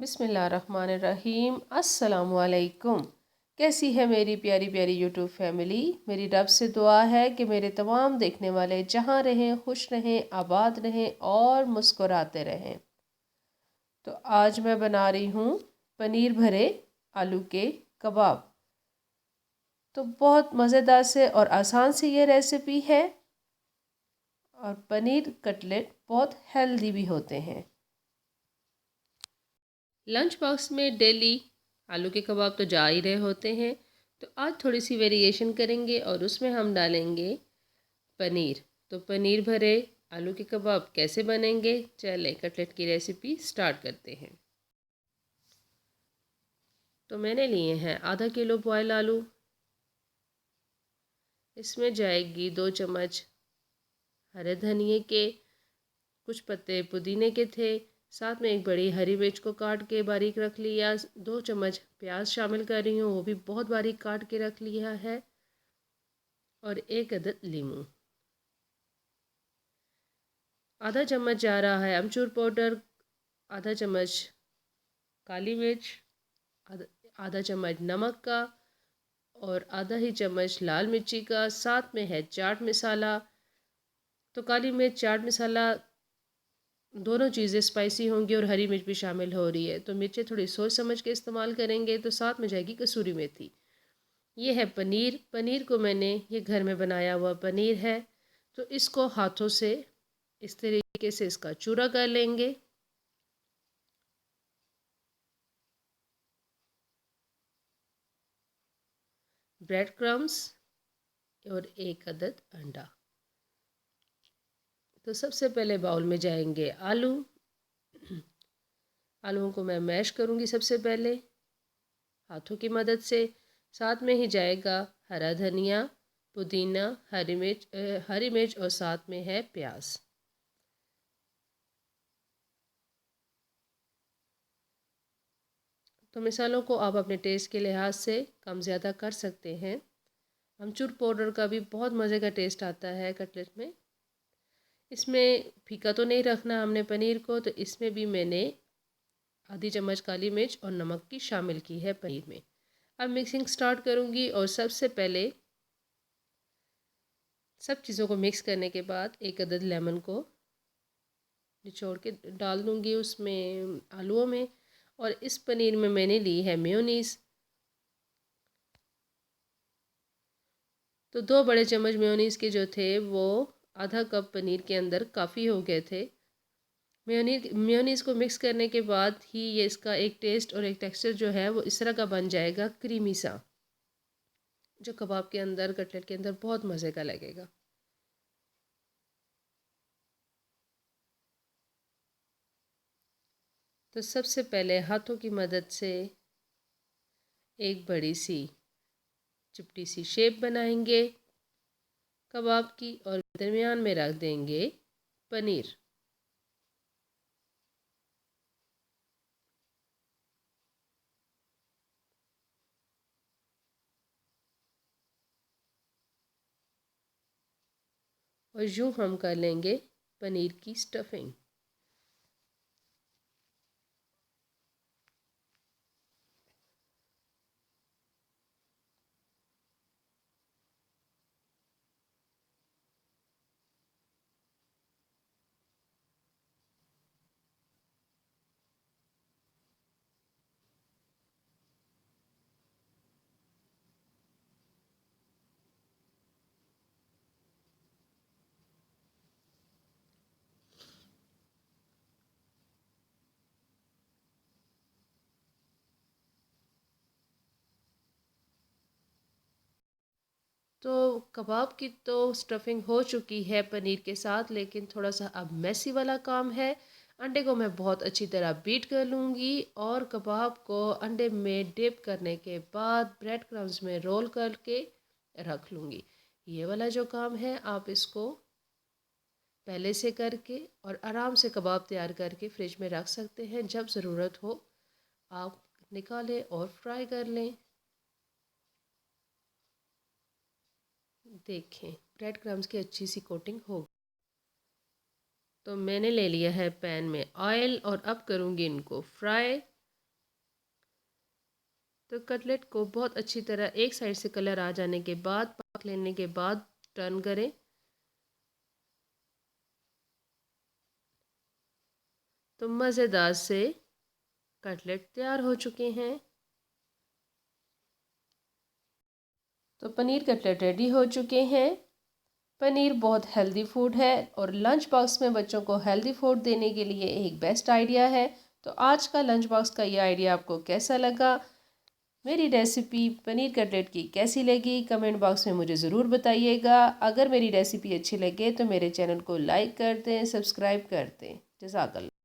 बिस्मिल्लाहिर्रहमानिर्रहीम। अस्सलामुअलैकुम। कैसी है मेरी प्यारी प्यारी यूट्यूब फैमिली। मेरी रब से दुआ है कि मेरे तमाम देखने वाले जहाँ रहें, खुश रहें, आबाद रहें और मुस्कुराते रहें। तो आज मैं बना रही हूँ पनीर भरे आलू के कबाब। तो बहुत मज़ेदार से और आसान सी ये रेसिपी है और पनीर कटलेट बहुत हेल्दी भी होते हैं। लंच बॉक्स में डेली आलू के कबाब तो जा ही रहे होते हैं, तो आज थोड़ी सी वेरिएशन करेंगे और उसमें हम डालेंगे पनीर। तो पनीर भरे आलू के कबाब कैसे बनेंगे, चलें कटलेट की रेसिपी स्टार्ट करते हैं। तो मैंने लिए हैं आधा किलो बॉयल आलू। इसमें जाएगी 2 चम्मच हरे धनिए के, कुछ पत्ते पुदीने के थे, साथ में एक बड़ी हरी मिर्च को काट के बारीक रख लिया। 2 चम्मच प्याज शामिल कर रही हूँ, वो भी बहुत बारीक काट के रख लिया है। और 1 अदद लीमू। आधा चम्मच जा रहा है अमचूर पाउडर, आधा चम्मच काली मिर्च, आधा चम्मच नमक का और आधा ही चम्मच लाल मिर्ची का। साथ में है चाट मसाला। तो काली मिर्च, चाट मसाला दोनों चीज़ें स्पाइसी होंगी और हरी मिर्च भी शामिल हो रही है, तो मिर्चें थोड़ी सोच समझ के इस्तेमाल करेंगे। तो साथ में जाएगी कसूरी मेथी। ये है पनीर। पनीर को मैंने, ये घर में बनाया हुआ पनीर है, तो इसको हाथों से इस तरीके से इसका चूरा कर लेंगे। ब्रेड क्रम्स और 1 अदद अंडा। तो सबसे पहले बाउल में जाएंगे आलू। आलूओं को मैं मैश करूँगी सबसे पहले हाथों की मदद से। साथ में ही जाएगा हरा धनिया, पुदीना, हरी मिर्च और साथ में है प्याज। तो मिसालों को आप अपने टेस्ट के लिहाज से कम ज़्यादा कर सकते हैं। अमचूर पाउडर का भी बहुत मज़े का टेस्ट आता है कटलेट में। इसमें फीका तो नहीं रखना हमने पनीर को, तो इसमें भी मैंने आधी चम्मच काली मिर्च और नमक की शामिल की है पनीर में। अब मिक्सिंग स्टार्ट करूँगी और सबसे पहले सब चीज़ों को मिक्स करने के बाद 1 अदद लेमन को निचोड़ के डाल दूँगी उसमें आलूओं में। और इस पनीर में मैंने ली है मेयोनीज़। तो 2 बड़े चम्मच मेयोनीज़ के जो थे वो आधा कप पनीर के अंदर काफ़ी हो गए थे। मेयोनीज़ को मिक्स करने के बाद ही ये इसका एक टेस्ट और एक टेक्सचर जो है वो इस तरह का बन जाएगा, क्रीमी सा, जो कबाब के अंदर, कटलेट के अंदर बहुत मज़े का लगेगा। तो सबसे पहले हाथों की मदद से एक बड़ी सी चिपटी सी शेप बनाएंगे कबाब की और दरमियान में रख देंगे पनीर। और यूँ हम कर लेंगे पनीर की स्टफिंग। तो कबाब की तो स्टफिंग हो चुकी है पनीर के साथ, लेकिन थोड़ा सा अब मैसी वाला काम है। अंडे को मैं बहुत अच्छी तरह बीट कर लूँगी और कबाब को अंडे में डिप करने के बाद ब्रेड क्रम्स में रोल करके रख लूँगी। ये वाला जो काम है आप इसको पहले से करके और आराम से कबाब तैयार करके फ्रिज में रख सकते हैं। जब ज़रूरत हो आप निकालें और फ्राई कर लें। देखें ब्रेड क्रम्स की अच्छी सी कोटिंग हो। तो मैंने ले लिया है पैन में ऑयल और अब करूँगी इनको फ्राई। तो कटलेट को बहुत अच्छी तरह एक साइड से कलर आ जाने के बाद, पक लेने के बाद टर्न करें। तो मज़ेदार से कटलेट तैयार हो चुके हैं। तो पनीर कटलेट रेडी हो चुके हैं। पनीर बहुत हेल्दी फूड है और लंच बॉक्स में बच्चों को हेल्दी फूड देने के लिए एक बेस्ट आइडिया है। तो आज का लंच बॉक्स का ये आइडिया आपको कैसा लगा? मेरी रेसिपी पनीर कटलेट की कैसी लगी? कमेंट बॉक्स में मुझे ज़रूर बताइएगा। अगर मेरी रेसिपी अच्छी लगे तो मेरे चैनल को लाइक कर दें, सब्सक्राइब कर दें। जज़ाकल्लाह।